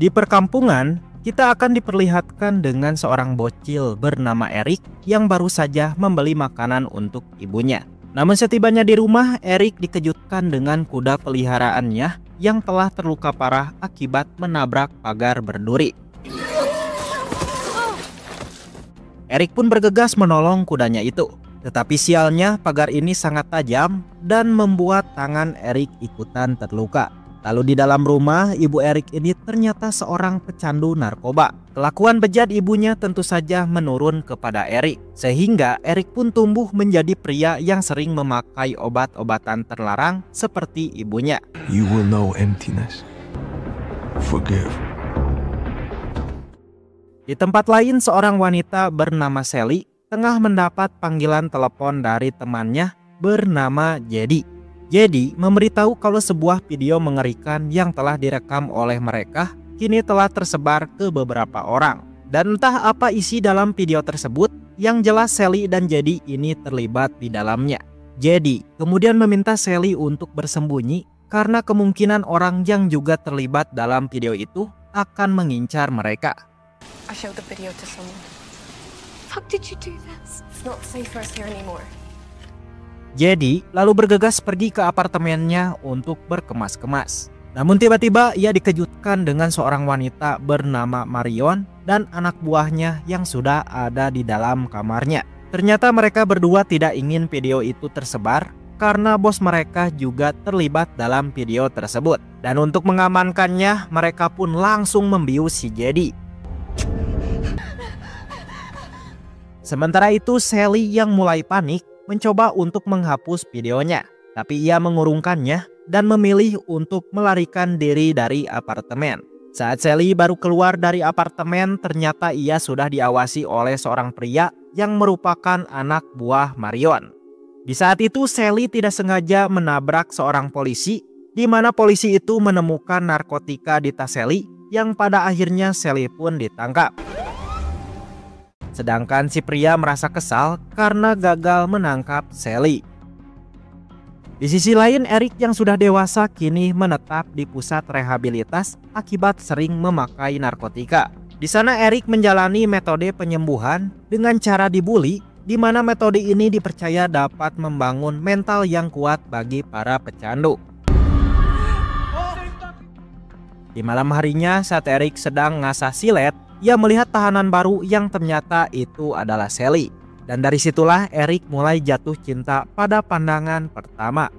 Di perkampungan, kita akan diperlihatkan dengan seorang bocil bernama Eric yang baru saja membeli makanan untuk ibunya. Namun setibanya di rumah, Eric dikejutkan dengan kuda peliharaannya yang telah terluka parah akibat menabrak pagar berduri. Eric pun bergegas menolong kudanya itu. Tetapi sialnya pagar ini sangat tajam dan membuat tangan Eric ikutan terluka. Lalu di dalam rumah, ibu Eric ini ternyata seorang pecandu narkoba. Kelakuan bejat ibunya tentu saja menurun kepada Eric, sehingga Eric pun tumbuh menjadi pria yang sering memakai obat-obatan terlarang seperti ibunya. You will know emptiness. Forgive. Di tempat lain, seorang wanita bernama Sally tengah mendapat panggilan telepon dari temannya bernama Jedi. Jedi memberitahu kalau sebuah video mengerikan yang telah direkam oleh mereka kini telah tersebar ke beberapa orang. Dan entah apa isi dalam video tersebut, yang jelas Sally dan Jedi ini terlibat di dalamnya. Jedi kemudian meminta Sally untuk bersembunyi karena kemungkinan orang yang juga terlibat dalam video itu akan mengincar mereka. I showed the video to someone. How did you do this? It's not safe for us here anymore. Jedi lalu bergegas pergi ke apartemennya untuk berkemas-kemas. Namun tiba-tiba ia dikejutkan dengan seorang wanita bernama Marion dan anak buahnya yang sudah ada di dalam kamarnya. Ternyata mereka berdua tidak ingin video itu tersebar karena bos mereka juga terlibat dalam video tersebut. Dan untuk mengamankannya, mereka pun langsung membius si Jedi. Sementara itu Sally yang mulai panik mencoba untuk menghapus videonya, tapi ia mengurungkannya dan memilih untuk melarikan diri dari apartemen. Saat Sally baru keluar dari apartemen, ternyata ia sudah diawasi oleh seorang pria yang merupakan anak buah Marion. Di saat itu Sally tidak sengaja menabrak seorang polisi, di mana polisi itu menemukan narkotika di tas Sally yang pada akhirnya Sally pun ditangkap. Sedangkan si pria merasa kesal karena gagal menangkap Sally. Di sisi lain, Eric yang sudah dewasa kini menetap di pusat rehabilitas akibat sering memakai narkotika. Di sana Eric menjalani metode penyembuhan dengan cara dibully, di mana metode ini dipercaya dapat membangun mental yang kuat bagi para pecandu. Di malam harinya saat Eric sedang ngasah silet, ia melihat tahanan baru yang ternyata itu adalah Sally. Dan dari situlah Eric mulai jatuh cinta pada pandangan pertama.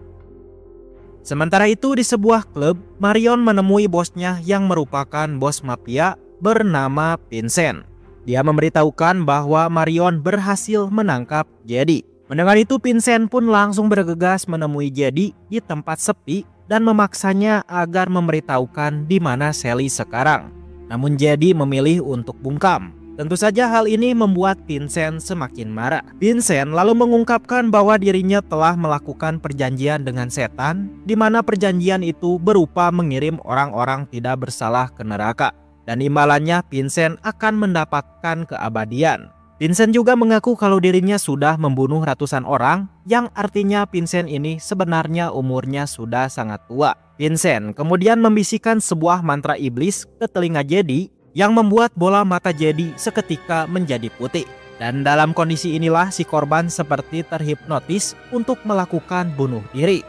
Sementara itu di sebuah klub, Marion menemui bosnya yang merupakan bos mafia bernama Vincent. Dia memberitahukan bahwa Marion berhasil menangkap Jedi. Mendengar itu Vincent pun langsung bergegas menemui Jedi di tempat sepi dan memaksanya agar memberitahukan di mana Sally sekarang. Namun Jedi memilih untuk bungkam. Tentu saja hal ini membuat Vincent semakin marah. Vincent lalu mengungkapkan bahwa dirinya telah melakukan perjanjian dengan setan, di mana perjanjian itu berupa mengirim orang-orang tidak bersalah ke neraka. Dan imbalannya Vincent akan mendapatkan keabadian. Vincent juga mengaku kalau dirinya sudah membunuh ratusan orang, yang artinya Vincent ini sebenarnya umurnya sudah sangat tua. Vincent kemudian membisikkan sebuah mantra iblis ke telinga Jedi yang membuat bola mata Jedi seketika menjadi putih. Dan dalam kondisi inilah si korban seperti terhipnotis untuk melakukan bunuh diri.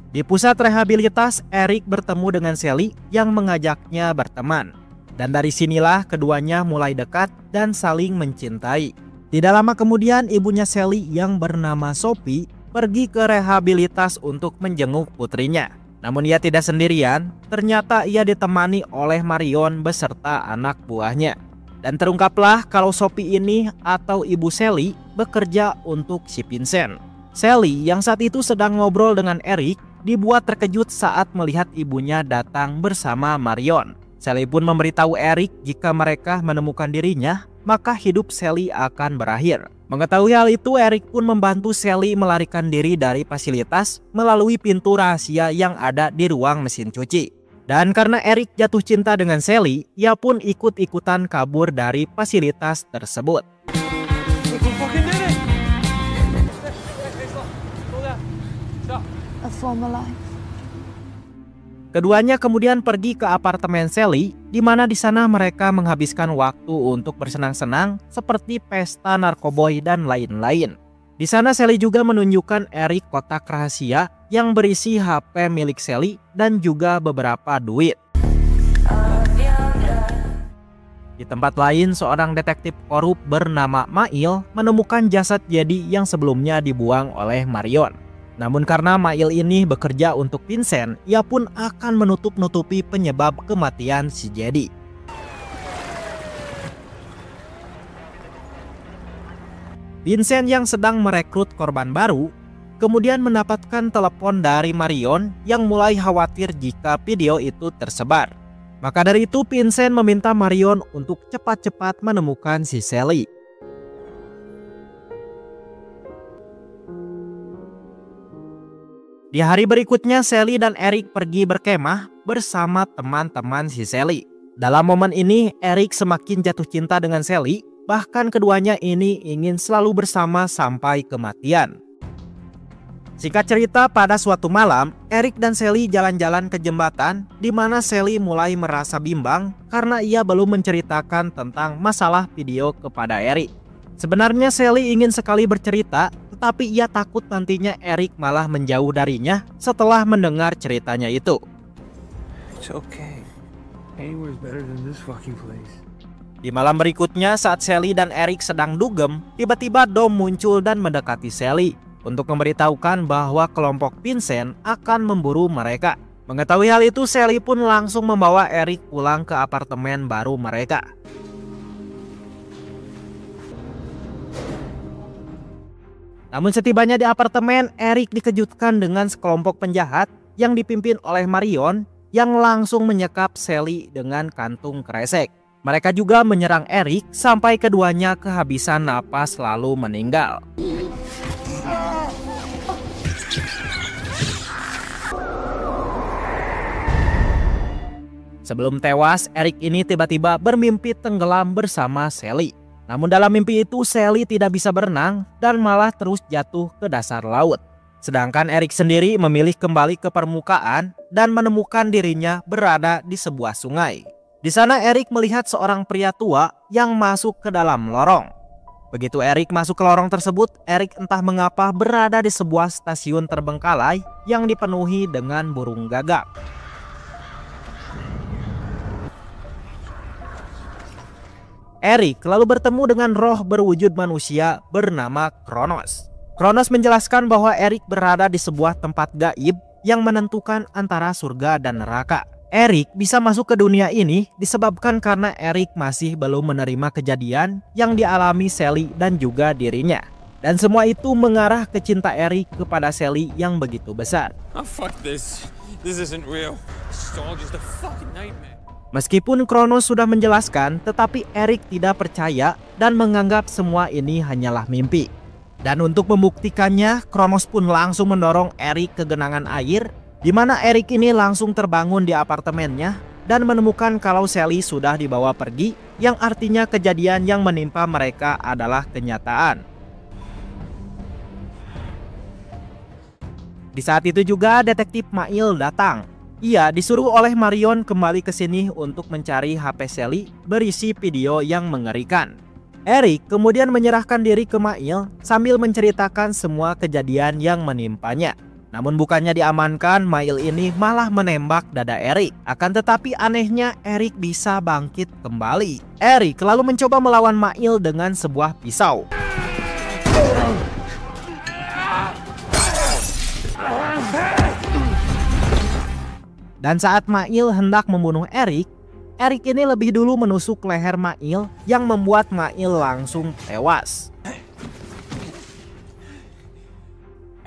Di pusat rehabilitas, Eric bertemu dengan Sally yang mengajaknya berteman. Dan dari sinilah keduanya mulai dekat dan saling mencintai. Tidak lama kemudian ibunya Sally yang bernama Sophie pergi ke rehabilitas untuk menjenguk putrinya. Namun ia tidak sendirian, ternyata ia ditemani oleh Marion beserta anak buahnya. Dan terungkaplah kalau Sophie ini atau ibu Sally bekerja untuk si Vincent. Sally yang saat itu sedang ngobrol dengan Eric dibuat terkejut saat melihat ibunya datang bersama Marion. Sally pun memberitahu Eric jika mereka menemukan dirinya, maka hidup Sally akan berakhir. Mengetahui hal itu, Eric pun membantu Sally melarikan diri dari fasilitas melalui pintu rahasia yang ada di ruang mesin cuci. Dan karena Eric jatuh cinta dengan Sally, ia pun ikut-ikutan kabur dari fasilitas tersebut. A former life. Keduanya kemudian pergi ke apartemen Sally, di mana di sana mereka menghabiskan waktu untuk bersenang-senang seperti pesta narkoboy dan lain-lain. Di sana Sally juga menunjukkan Eric kotak rahasia yang berisi HP milik Sally dan juga beberapa duit. Di tempat lain, seorang detektif korup bernama Mail menemukan jasad Jedi yang sebelumnya dibuang oleh Marion. Namun karena Mail ini bekerja untuk Vincent, ia pun akan menutup-nutupi penyebab kematian si Jedi. Vincent yang sedang merekrut korban baru, kemudian mendapatkan telepon dari Marion yang mulai khawatir jika video itu tersebar. Maka dari itu Vincent meminta Marion untuk cepat-cepat menemukan si Sally. Di hari berikutnya, Sally dan Eric pergi berkemah bersama teman-teman si Sally. Dalam momen ini, Eric semakin jatuh cinta dengan Sally, bahkan keduanya ini ingin selalu bersama sampai kematian. Singkat cerita, pada suatu malam, Eric dan Sally jalan-jalan ke jembatan, di mana Sally mulai merasa bimbang karena ia belum menceritakan tentang masalah video kepada Eric. Sebenarnya Sally ingin sekali bercerita, tetapi ia takut nantinya Eric malah menjauh darinya setelah mendengar ceritanya itu. It's okay. Anywhere's better than this fucking place. Di malam berikutnya, saat Sally dan Eric sedang dugem, tiba-tiba Dom muncul dan mendekati Sally untuk memberitahukan bahwa kelompok Vincent akan memburu mereka. Mengetahui hal itu, Sally pun langsung membawa Eric pulang ke apartemen baru mereka. Namun setibanya di apartemen, Eric dikejutkan dengan sekelompok penjahat yang dipimpin oleh Marion yang langsung menyekap Sally dengan kantung kresek. Mereka juga menyerang Eric sampai keduanya kehabisan napas lalu meninggal. Sebelum tewas, Eric ini tiba-tiba bermimpi tenggelam bersama Sally. Namun dalam mimpi itu Sally tidak bisa berenang dan malah terus jatuh ke dasar laut. Sedangkan Eric sendiri memilih kembali ke permukaan dan menemukan dirinya berada di sebuah sungai. Di sana Eric melihat seorang pria tua yang masuk ke dalam lorong. Begitu Eric masuk ke lorong tersebut, Eric entah mengapa berada di sebuah stasiun terbengkalai yang dipenuhi dengan burung gagak. Eric lalu bertemu dengan roh berwujud manusia bernama Kronos. Kronos menjelaskan bahwa Eric berada di sebuah tempat gaib yang menentukan antara surga dan neraka. Eric bisa masuk ke dunia ini disebabkan karena Eric masih belum menerima kejadian yang dialami Sally dan juga dirinya. Dan semua itu mengarah ke cinta Eric kepada Sally yang begitu besar. Oh, fuck this. This isn't real. It's all just a fucking nightmare. Meskipun Kronos sudah menjelaskan, tetapi Eric tidak percaya dan menganggap semua ini hanyalah mimpi. Dan untuk membuktikannya, Kronos pun langsung mendorong Eric ke genangan air, di mana Eric ini langsung terbangun di apartemennya dan menemukan kalau Sally sudah dibawa pergi, yang artinya kejadian yang menimpa mereka adalah kenyataan. Di saat itu juga detektif Mail datang. Ia disuruh oleh Marion kembali ke sini untuk mencari HP Sally berisi video yang mengerikan. Eric kemudian menyerahkan diri ke Mail sambil menceritakan semua kejadian yang menimpanya. Namun bukannya diamankan, Mail ini malah menembak dada Eric. Akan tetapi anehnya Eric bisa bangkit kembali. Eric lalu mencoba melawan Mail dengan sebuah pisau. Dan saat Mail hendak membunuh Eric, Eric ini lebih dulu menusuk leher Mail yang membuat Mail langsung tewas.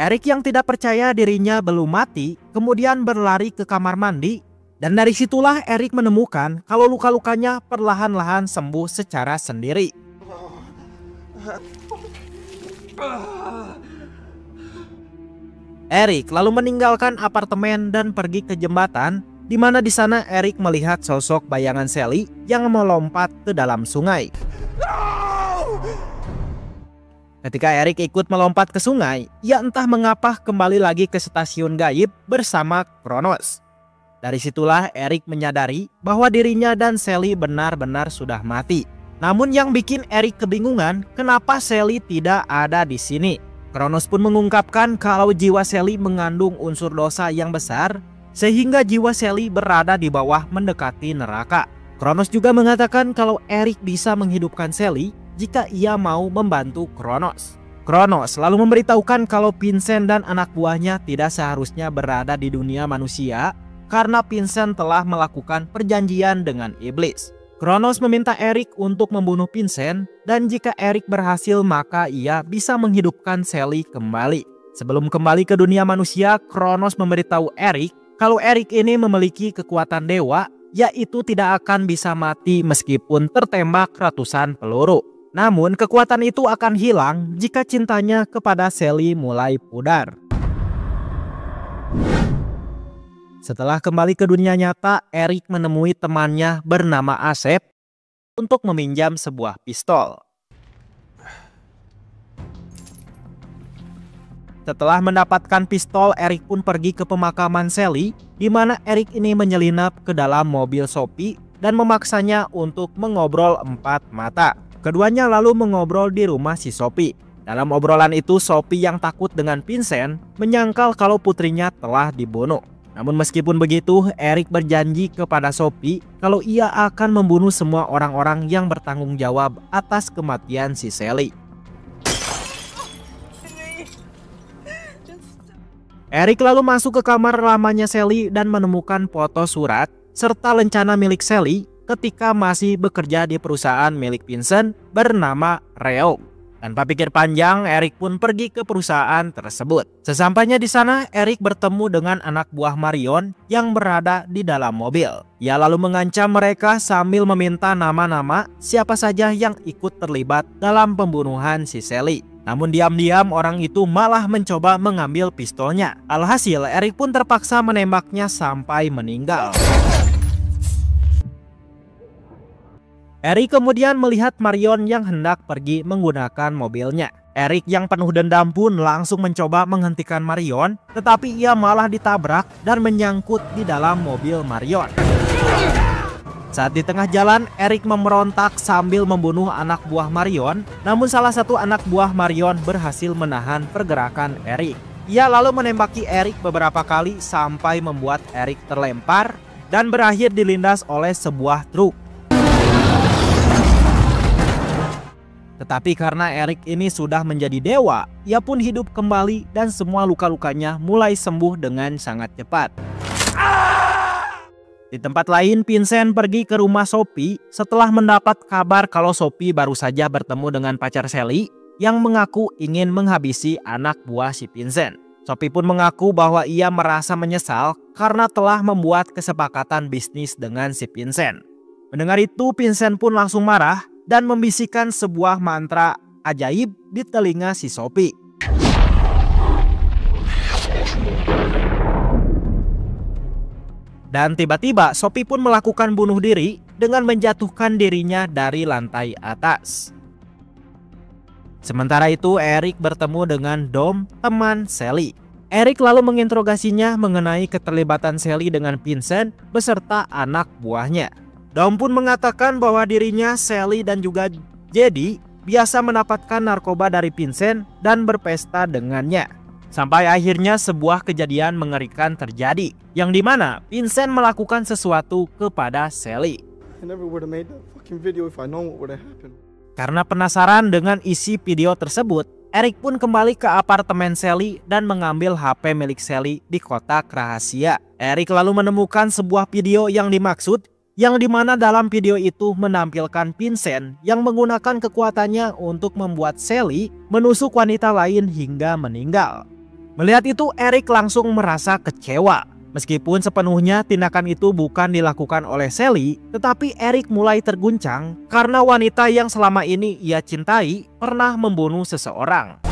Eric yang tidak percaya dirinya belum mati kemudian berlari ke kamar mandi, dan dari situlah Eric menemukan kalau luka-lukanya perlahan-lahan sembuh secara sendiri. Eric lalu meninggalkan apartemen dan pergi ke jembatan, di mana di sana Eric melihat sosok bayangan Sally yang melompat ke dalam sungai. Ketika Eric ikut melompat ke sungai, ia entah mengapa kembali lagi ke stasiun gaib bersama Kronos. Dari situlah Eric menyadari bahwa dirinya dan Sally benar-benar sudah mati. Namun yang bikin Eric kebingungan, kenapa Sally tidak ada di sini. Kronos pun mengungkapkan kalau jiwa Sally mengandung unsur dosa yang besar, sehingga jiwa Sally berada di bawah mendekati neraka. Kronos juga mengatakan kalau Eric bisa menghidupkan Sally jika ia mau membantu Kronos. Kronos lalu memberitahukan kalau Vincent dan anak buahnya tidak seharusnya berada di dunia manusia karena Vincent telah melakukan perjanjian dengan iblis. Kronos meminta Eric untuk membunuh Vincent dan jika Eric berhasil maka ia bisa menghidupkan Sally kembali. Sebelum kembali ke dunia manusia, Kronos memberitahu Eric kalau Eric ini memiliki kekuatan dewa, yaitu tidak akan bisa mati meskipun tertembak ratusan peluru. Namun kekuatan itu akan hilang jika cintanya kepada Sally mulai pudar. Setelah kembali ke dunia nyata, Eric menemui temannya bernama Asep untuk meminjam sebuah pistol. Setelah mendapatkan pistol, Eric pun pergi ke pemakaman Sally, di mana Eric ini menyelinap ke dalam mobil Sophie dan memaksanya untuk mengobrol empat mata. Keduanya lalu mengobrol di rumah si Sophie. Dalam obrolan itu, Sophie yang takut dengan Vincent menyangkal kalau putrinya telah dibunuh. Namun meskipun begitu, Eric berjanji kepada Sophie kalau ia akan membunuh semua orang-orang yang bertanggung jawab atas kematian si Sally. Eric lalu masuk ke kamar lamanya Sally dan menemukan foto surat serta lencana milik Sally ketika masih bekerja di perusahaan milik Vincent bernama Reog. Tanpa pikir panjang, Eric pun pergi ke perusahaan tersebut. Sesampainya di sana, Eric bertemu dengan anak buah Marion yang berada di dalam mobil. Ia lalu mengancam mereka sambil meminta nama-nama siapa saja yang ikut terlibat dalam pembunuhan si Sally. Namun diam-diam orang itu malah mencoba mengambil pistolnya. Alhasil, Eric pun terpaksa menembaknya sampai meninggal. Eric kemudian melihat Marion yang hendak pergi menggunakan mobilnya. Eric yang penuh dendam pun langsung mencoba menghentikan Marion, tetapi ia malah ditabrak dan menyangkut di dalam mobil Marion. Saat di tengah jalan, Eric memberontak sambil membunuh anak buah Marion, namun salah satu anak buah Marion berhasil menahan pergerakan Eric. Ia lalu menembaki Eric beberapa kali sampai membuat Eric terlempar dan berakhir dilindas oleh sebuah truk. Tetapi karena Eric ini sudah menjadi dewa, ia pun hidup kembali dan semua luka-lukanya mulai sembuh dengan sangat cepat. Di tempat lain, Vincent pergi ke rumah Sophie setelah mendapat kabar kalau Sophie baru saja bertemu dengan pacar Sally yang mengaku ingin menghabisi anak buah si Vincent. Sophie pun mengaku bahwa ia merasa menyesal karena telah membuat kesepakatan bisnis dengan si Vincent. Mendengar itu, Vincent pun langsung marah dan membisikkan sebuah mantra ajaib di telinga si Sophie. Dan tiba-tiba Sophie pun melakukan bunuh diri dengan menjatuhkan dirinya dari lantai atas. Sementara itu Eric bertemu dengan Dom, teman Sally. Eric lalu menginterogasinya mengenai keterlibatan Sally dengan Vincent beserta anak buahnya. Dom pun mengatakan bahwa dirinya, Sally dan juga Jedi biasa mendapatkan narkoba dari Vincent dan berpesta dengannya. Sampai akhirnya sebuah kejadian mengerikan terjadi, yang dimana Vincent melakukan sesuatu kepada Sally. Karena penasaran dengan isi video tersebut, Eric pun kembali ke apartemen Sally dan mengambil HP milik Sally di kotak rahasia. Eric lalu menemukan sebuah video yang dimaksud, yang dimana dalam video itu menampilkan Vincent yang menggunakan kekuatannya untuk membuat Sally menusuk wanita lain hingga meninggal. Melihat itu, Eric langsung merasa kecewa. Meskipun sepenuhnya tindakan itu bukan dilakukan oleh Sally, tetapi Eric mulai terguncang karena wanita yang selama ini ia cintai pernah membunuh seseorang.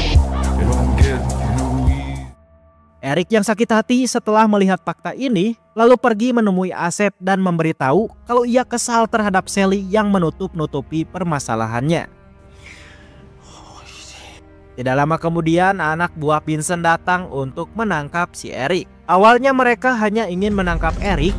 Eric yang sakit hati setelah melihat fakta ini lalu pergi menemui Asep dan memberitahu kalau ia kesal terhadap Sally yang menutup-nutupi permasalahannya. Tidak lama kemudian anak buah Vincent datang untuk menangkap si Eric. Awalnya mereka hanya ingin menangkap Eric.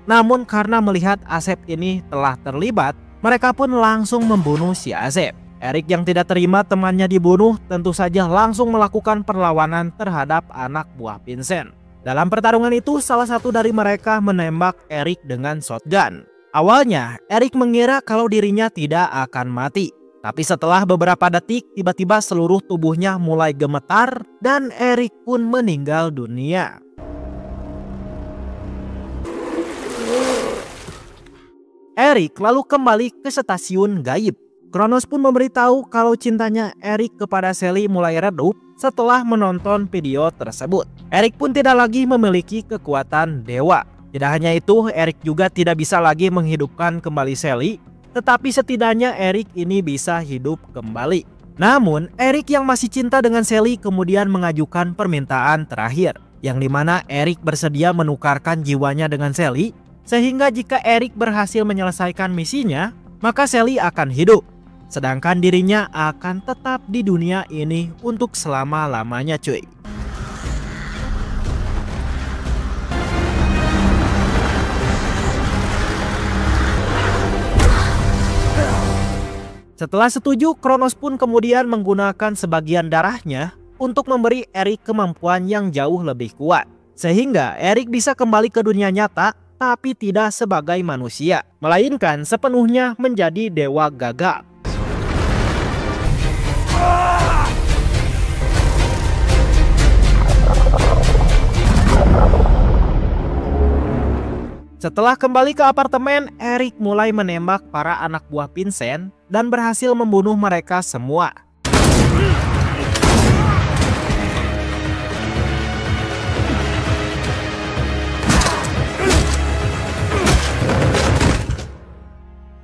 Namun karena melihat Asep ini telah terlibat, mereka pun langsung membunuh si Asep. Eric yang tidak terima temannya dibunuh tentu saja langsung melakukan perlawanan terhadap anak buah Vincent. Dalam pertarungan itu salah satu dari mereka menembak Eric dengan shotgun. Awalnya Eric mengira kalau dirinya tidak akan mati. Tapi setelah beberapa detik tiba-tiba seluruh tubuhnya mulai gemetar dan Eric pun meninggal dunia. Eric lalu kembali ke stasiun gaib. Kronos pun memberitahu kalau cintanya Eric kepada Sally mulai redup setelah menonton video tersebut. Eric pun tidak lagi memiliki kekuatan dewa. Tidak hanya itu, Eric juga tidak bisa lagi menghidupkan kembali Sally, tetapi setidaknya Eric ini bisa hidup kembali. Namun, Eric yang masih cinta dengan Sally kemudian mengajukan permintaan terakhir, yang dimana Eric bersedia menukarkan jiwanya dengan Sally, sehingga jika Eric berhasil menyelesaikan misinya, maka Sally akan hidup. Sedangkan dirinya akan tetap di dunia ini untuk selama-lamanya cuy. Setelah setuju, Kronos pun kemudian menggunakan sebagian darahnya untuk memberi Eric kemampuan yang jauh lebih kuat. Sehingga Eric bisa kembali ke dunia nyata tapi tidak sebagai manusia, melainkan sepenuhnya menjadi dewa gagap. Setelah kembali ke apartemen, Eric mulai menembak para anak buah Vincent dan berhasil membunuh mereka semua.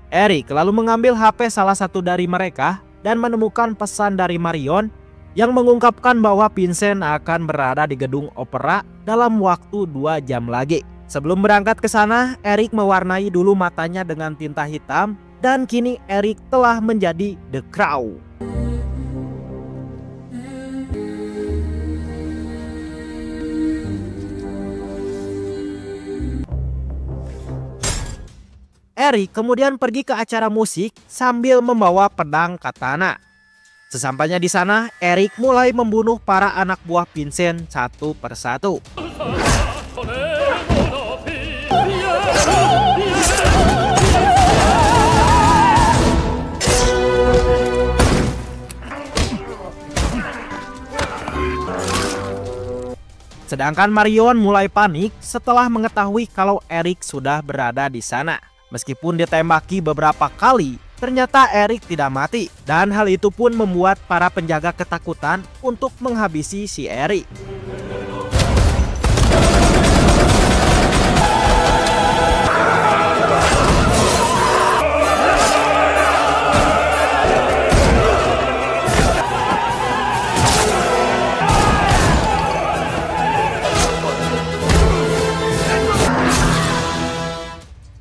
Eric lalu mengambil HP salah satu dari mereka dan menemukan pesan dari Marion yang mengungkapkan bahwa Vincent akan berada di gedung opera dalam waktu 2 jam lagi. Sebelum berangkat ke sana, Eric mewarnai dulu matanya dengan tinta hitam dan kini Eric telah menjadi The Crow. Eric kemudian pergi ke acara musik sambil membawa pedang katana. Sesampainya di sana, Eric mulai membunuh para anak buah Vincent satu persatu. Sedangkan Marion mulai panik setelah mengetahui kalau Eric sudah berada di sana. Meskipun ditembaki beberapa kali, ternyata Eric tidak mati. Dan hal itu pun membuat para penjaga ketakutan untuk menghabisi si Eric.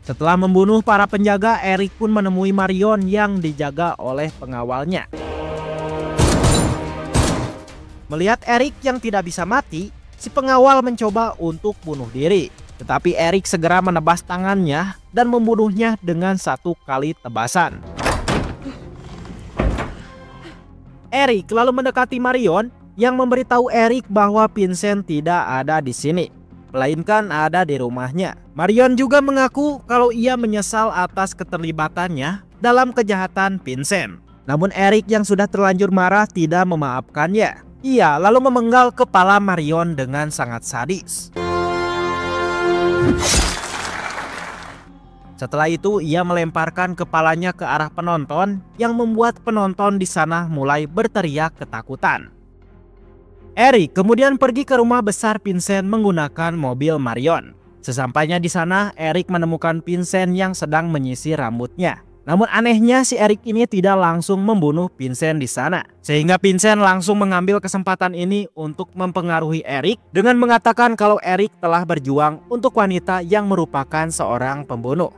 Setelah membunuh para penjaga, Eric pun menemui Marion yang dijaga oleh pengawalnya. Melihat Eric yang tidak bisa mati, si pengawal mencoba untuk bunuh diri. Tetapi Eric segera menebas tangannya dan membunuhnya dengan 1 kali tebasan. Eric lalu mendekati Marion yang memberitahu Eric bahwa Vincent tidak ada di sini, melainkan ada di rumahnya. Marion juga mengaku kalau ia menyesal atas keterlibatannya dalam kejahatan Vincent. Namun Eric yang sudah terlanjur marah tidak memaafkannya. Ia lalu memenggal kepala Marion dengan sangat sadis. Setelah itu ia melemparkan kepalanya ke arah penonton yang membuat penonton di sana mulai berteriak ketakutan. Eric kemudian pergi ke rumah besar Vincent menggunakan mobil Marion. Sesampainya di sana, Eric menemukan Vincent yang sedang menyisir rambutnya. Namun anehnya si Eric ini tidak langsung membunuh Vincent di sana. Sehingga Vincent langsung mengambil kesempatan ini untuk mempengaruhi Eric dengan mengatakan kalau Eric telah berjuang untuk wanita yang merupakan seorang pembunuh.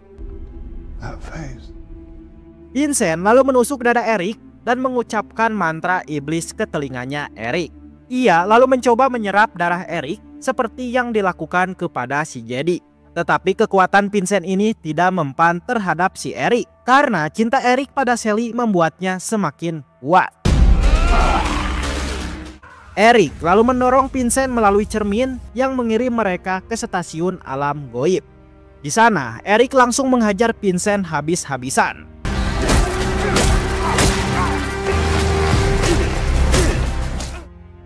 Vincent lalu menusuk dada Eric dan mengucapkan mantra iblis ke telinganya Eric. Ia lalu mencoba menyerap darah Eric seperti yang dilakukan kepada si Jedi. Tetapi kekuatan Vincent ini tidak mempan terhadap si Eric karena cinta Eric pada Sally membuatnya semakin kuat. Eric lalu mendorong Vincent melalui cermin yang mengirim mereka ke stasiun alam goib. Di sana, Eric langsung menghajar Vincent habis-habisan.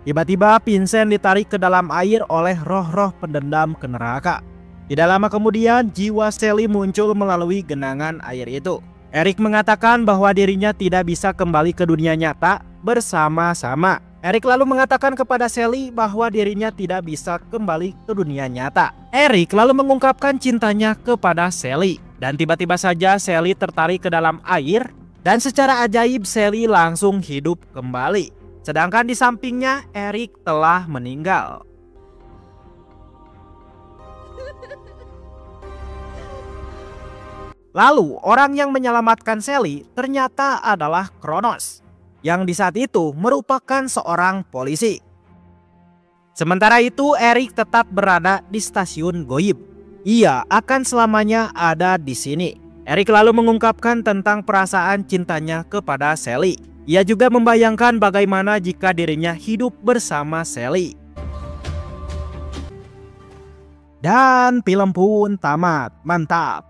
Tiba-tiba Vincent ditarik ke dalam air oleh roh-roh pendendam ke neraka. Tidak lama kemudian jiwa Sally muncul melalui genangan air itu. Eric mengatakan bahwa dirinya tidak bisa kembali ke dunia nyata bersama-sama. Eric lalu mengatakan kepada Sally bahwa dirinya tidak bisa kembali ke dunia nyata. Eric lalu mengungkapkan cintanya kepada Sally. Dan tiba-tiba saja Sally tertarik ke dalam air. Dan secara ajaib Sally langsung hidup kembali. Sedangkan di sampingnya Eric telah meninggal. Lalu orang yang menyelamatkan Sally ternyata adalah Kronos, yang di saat itu merupakan seorang polisi. Sementara itu Eric tetap berada di stasiun goib. Ia akan selamanya ada di sini. Eric lalu mengungkapkan tentang perasaan cintanya kepada Sally. Ia juga membayangkan bagaimana jika dirinya hidup bersama Sally. Dan film pun tamat. Mantap.